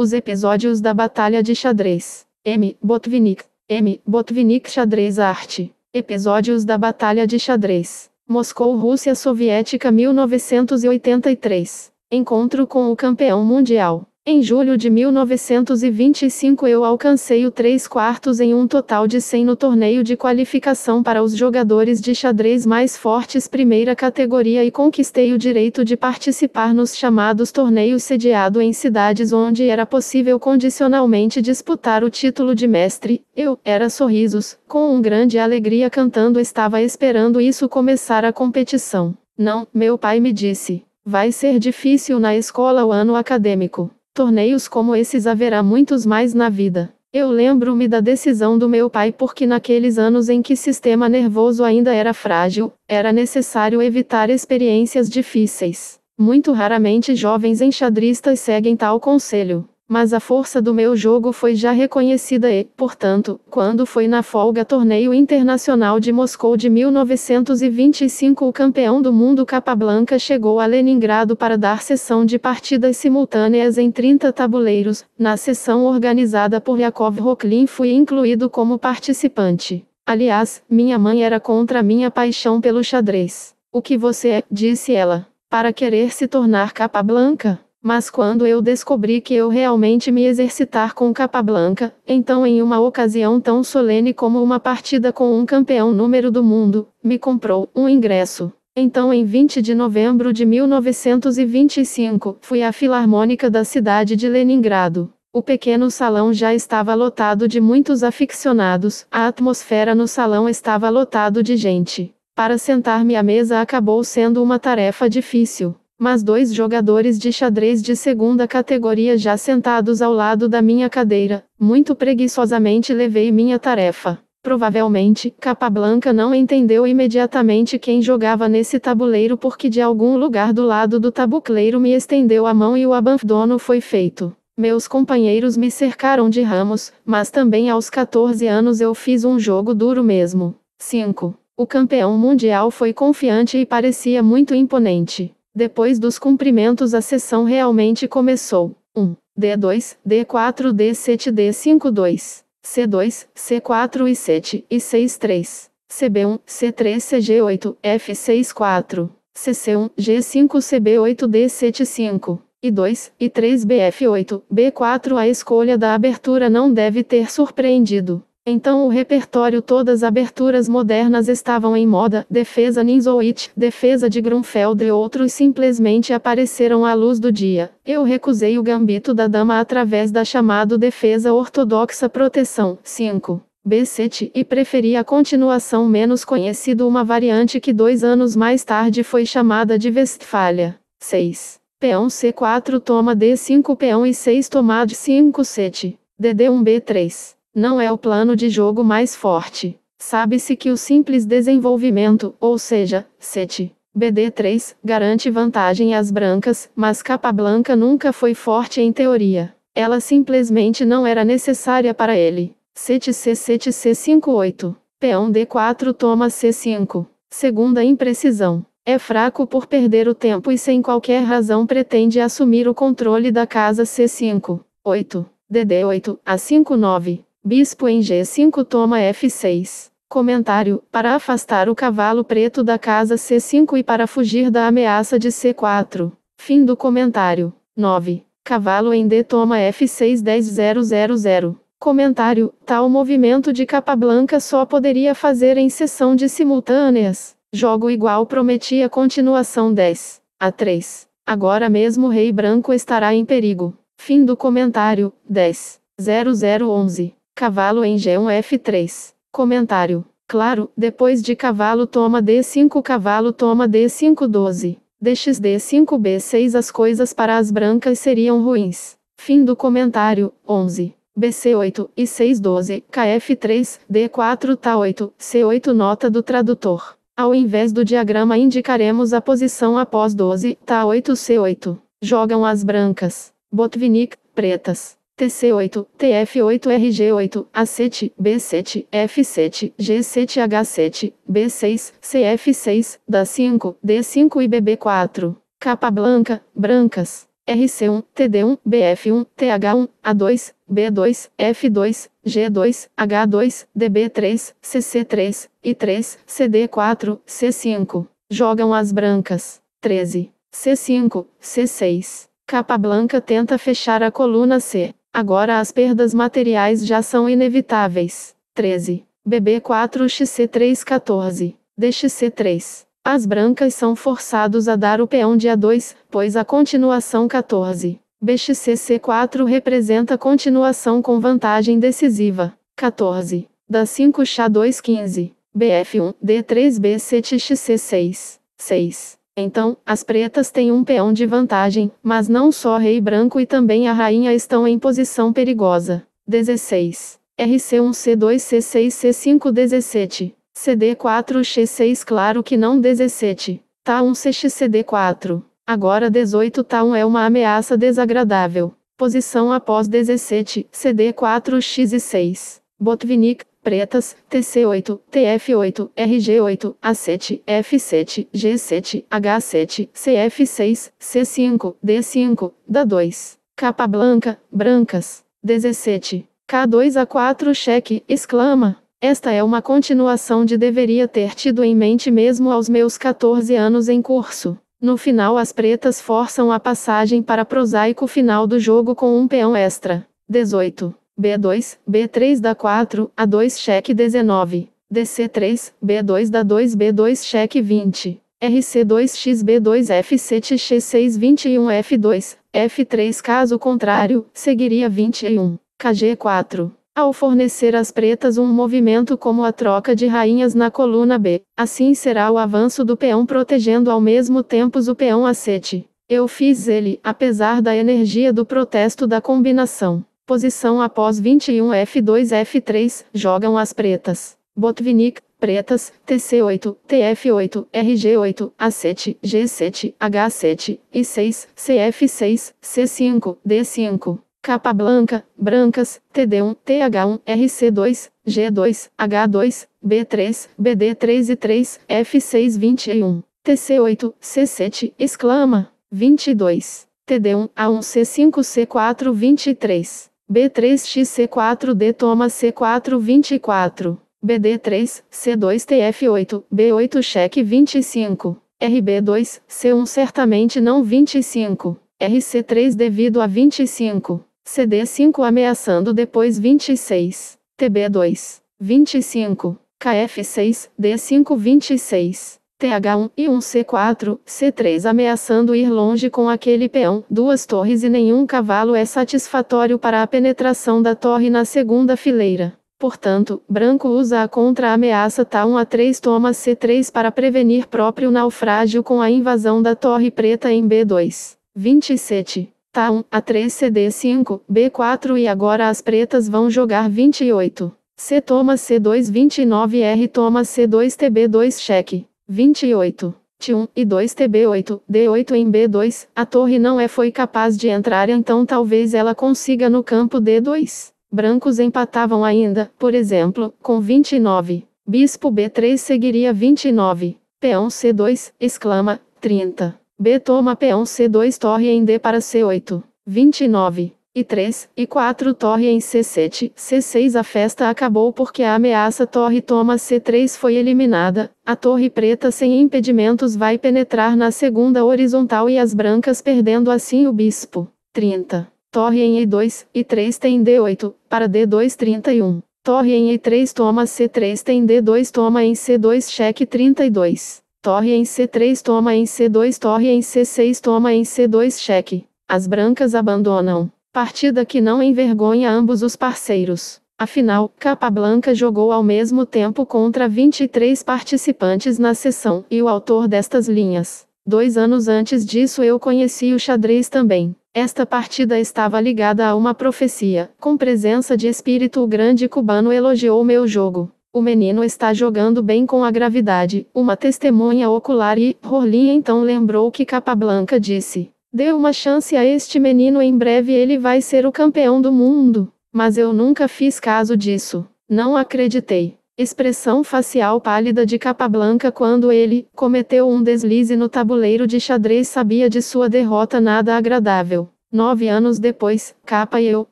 Os episódios da Batalha de Xadrez. M. Botvinnik. M. Botvinnik Xadrez Arte. Episódios da Batalha de Xadrez. Moscou, Rússia Soviética 1983. Encontro com o campeão mundial. Em julho de 1925 eu alcancei o 3/4 em um total de 100 no torneio de qualificação para os jogadores de xadrez mais fortes primeira categoria e conquistei o direito de participar nos chamados torneios sediado em cidades onde era possível condicionalmente disputar o título de mestre. Eu, era sorrisos, com uma grande alegria cantando estava esperando isso começar a competição. Não, meu pai me disse, vai ser difícil na escola o ano acadêmico. Torneios como esses haverá muitos mais na vida. Eu lembro-me da decisão do meu pai porque naqueles anos em que sistema nervoso ainda era frágil, era necessário evitar experiências difíceis. Muito raramente jovens enxadristas seguem tal conselho. Mas a força do meu jogo foi já reconhecida e, portanto, quando foi na folga Torneio Internacional de Moscou de 1925 o campeão do mundo Capablanca chegou a Leningrado para dar sessão de partidas simultâneas em 30 tabuleiros. Na sessão organizada por Yakov Rochlin fui incluído como participante. Aliás, minha mãe era contra minha paixão pelo xadrez. O que você é, disse ela, para querer se tornar Capablanca? Mas quando eu descobri que eu realmente me exercitar com Capablanca, então em uma ocasião tão solene como uma partida com um campeão número do mundo, me comprou um ingresso. Então em 20 de novembro de 1925, fui à Filarmônica da cidade de Leningrado. O pequeno salão já estava lotado de muitos aficionados, a atmosfera no salão estava lotado de gente. Para sentar-me à mesa acabou sendo uma tarefa difícil. Mas 2 jogadores de xadrez de segunda categoria já sentados ao lado da minha cadeira, muito preguiçosamente levei minha tarefa. Provavelmente, Capablanca não entendeu imediatamente quem jogava nesse tabuleiro porque de algum lugar do lado do tabuleiro me estendeu a mão e o abandono foi feito. Meus companheiros me cercaram de ramos, mas também aos 14 anos eu fiz um jogo duro mesmo. 5. O campeão mundial foi confiante e parecia muito imponente. Depois dos cumprimentos a sessão realmente começou. 1. D2, D4, D7, D5, 2. C2, C4 e 7, e 6, 3. CB1, C3, CG8, F6, 4. CC1, G5, CB8, D7, 5. E 2, e 3, BF8, B4. A escolha da abertura não deve ter surpreendido. Então o repertório todas as aberturas modernas estavam em moda, defesa Ninzowitsch, defesa de Grunfeld e outros simplesmente apareceram à luz do dia. Eu recusei o gambito da dama através da chamada defesa ortodoxa proteção, 5. B7, e preferi a continuação menos conhecido uma variante que 2 anos mais tarde foi chamada de Westfália. 6. Peão C4 toma D5 peão e 6 toma D5 7. DD1 B3. Não é o plano de jogo mais forte. Sabe-se que o simples desenvolvimento, ou seja, 7, BD3, garante vantagem às brancas, mas Capablanca nunca foi forte em teoria. Ela simplesmente não era necessária para ele. 7C 7C 5 8. Peão D4 toma C5. Segunda imprecisão. É fraco por perder o tempo e sem qualquer razão pretende assumir o controle da casa C5. 8. DD8, A5 9. Bispo em G5 toma F6. Comentário, para afastar o cavalo preto da casa C5 e para fugir da ameaça de C4. Fim do comentário. 9. Cavalo em D toma F6 10 0. Comentário, tal movimento de Capablanca só poderia fazer em sessão de simultâneas. Jogo igual prometia continuação 10 a 3. Agora mesmo rei branco estará em perigo. Fim do comentário. 10 0011. Cavalo em G1 F3. Comentário. Claro, depois de cavalo toma D5 cavalo toma D5 12. DXD5 B6 as coisas para as brancas seriam ruins. Fim do comentário. 11. BC8, e 6 12, KF3, D4 Tá8, C8 nota do tradutor. Ao invés do diagrama indicaremos a posição após 12, Tá8 C8. Jogam as brancas. Botvinnik, pretas. TC8, TF8 RG8, A7, B7, F7, G7 H7, B6, CF6, Dá5, D5 e BB4. Capablanca, brancas. RC1, TD1, BF1, TH1, A2, B2, F2, G2, H2, DB3, CC3, I3, CD4, C5. Jogam as brancas. 13. C5, C6. Capablanca tenta fechar a coluna C. Agora as perdas materiais já são inevitáveis. 13. BB4, XC3, 14. DXC3. As brancas são forçados a dar o peão de A2, pois a continuação 14. BXCC4 representa continuação com vantagem decisiva. 14. Da 5 Xa2 15. BF1, D3 B7 XC6. 6. Então, as pretas têm um peão de vantagem, mas não só rei branco e também a rainha estão em posição perigosa. 16. RC1 C2 C6 C5 17. CD4 X6 claro que não 17. Tá1 CX CD4. Agora 18 Tá1 é uma ameaça desagradável. Posição após 17, CD4 X e 6. Botvinnik, pretas, TC8, TF8, RG8, A7, F7, G7, H7, CF6, C5, D5, Da2. Capablanca, brancas. 17. K2 A4 cheque, exclama. Esta é uma continuação de deveria ter tido em mente mesmo aos meus 14 anos em curso. No final as pretas forçam a passagem para prosaico final do jogo com um peão extra. 18. B2, B3 dá 4, A2 cheque 19. DC3, B2 dá 2 B2 cheque 20. RC2 XB2 F7 X6 21 F2, F3 caso contrário, seguiria 21. KG4. Ao fornecer às pretas um movimento como a troca de rainhas na coluna B, assim será o avanço do peão protegendo ao mesmo tempo o peão A7. Eu fiz ele, apesar da energia do protesto da combinação. Posição após 21 F2 F3, jogam as pretas. Botvinnik, pretas, TC8, TF8, RG8, A7, G7, H7, I6, CF6, C5, D5. Capablanca, brancas, TD1, TH1, RC2, G2, H2, B3, BD3 e 3, F6 21. TC8, C7, exclama. 22. TD1, A1 C5 C4 23. B3 XC4 D toma C4 24. BD3, C2 TF8, B8 cheque 25. RB2, C1 certamente não 25. RC3 devido a 25. CD5 ameaçando depois 26. TB2, 25. KF6, D5 26. TH1 e 1 C4, C3 ameaçando ir longe com aquele peão. Duas torres e nenhum cavalo é satisfatório para a penetração da torre na segunda fileira. Portanto, branco usa a contra-ameaça Tá1 A3 toma C3 para prevenir próprio naufrágio com a invasão da torre preta em B2. 27. Tá1 A3 CD5, B4 e agora as pretas vão jogar 28. C toma C2 29 R toma C2 TB2 cheque. 28. T1 e 2 TB8, D8 em B2, a torre não foi capaz de entrar então talvez ela consiga no campo D2. Brancos empatavam ainda, por exemplo, com 29. Bispo B3 seguiria 29. Peão C2, exclama, 30. B toma peão C2 torre em D para C8. 29. E 3, e 4 torre em C7, C6 a festa acabou porque a ameaça torre toma C3 foi eliminada, a torre preta sem impedimentos vai penetrar na segunda horizontal e as brancas perdendo assim o bispo. 30. Torre em E2, E3 tem D8, para D2 31. Torre em E3 toma C3 tem D2 toma em C2 cheque 32. Torre em C3 toma em C2 torre em C6 toma em C2 cheque. As brancas abandonam. Partida que não envergonha ambos os parceiros. Afinal, Capablanca jogou ao mesmo tempo contra 23 participantes na sessão e o autor destas linhas. 2 anos antes disso eu conheci o xadrez também. Esta partida estava ligada a uma profecia. Com presença de espírito o grande cubano elogiou meu jogo. O menino está jogando bem com a gravidade. Uma testemunha ocular e Rolim então lembrou que Capablanca disse. Dê uma chance a este menino em breve ele vai ser o campeão do mundo. Mas eu nunca fiz caso disso. Não acreditei. Expressão facial pálida de Capablanca quando ele cometeu um deslize no tabuleiro de xadrez, sabia de sua derrota nada agradável. 9 anos depois, Capa e eu,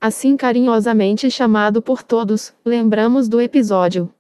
assim carinhosamente chamado por todos, lembramos do episódio.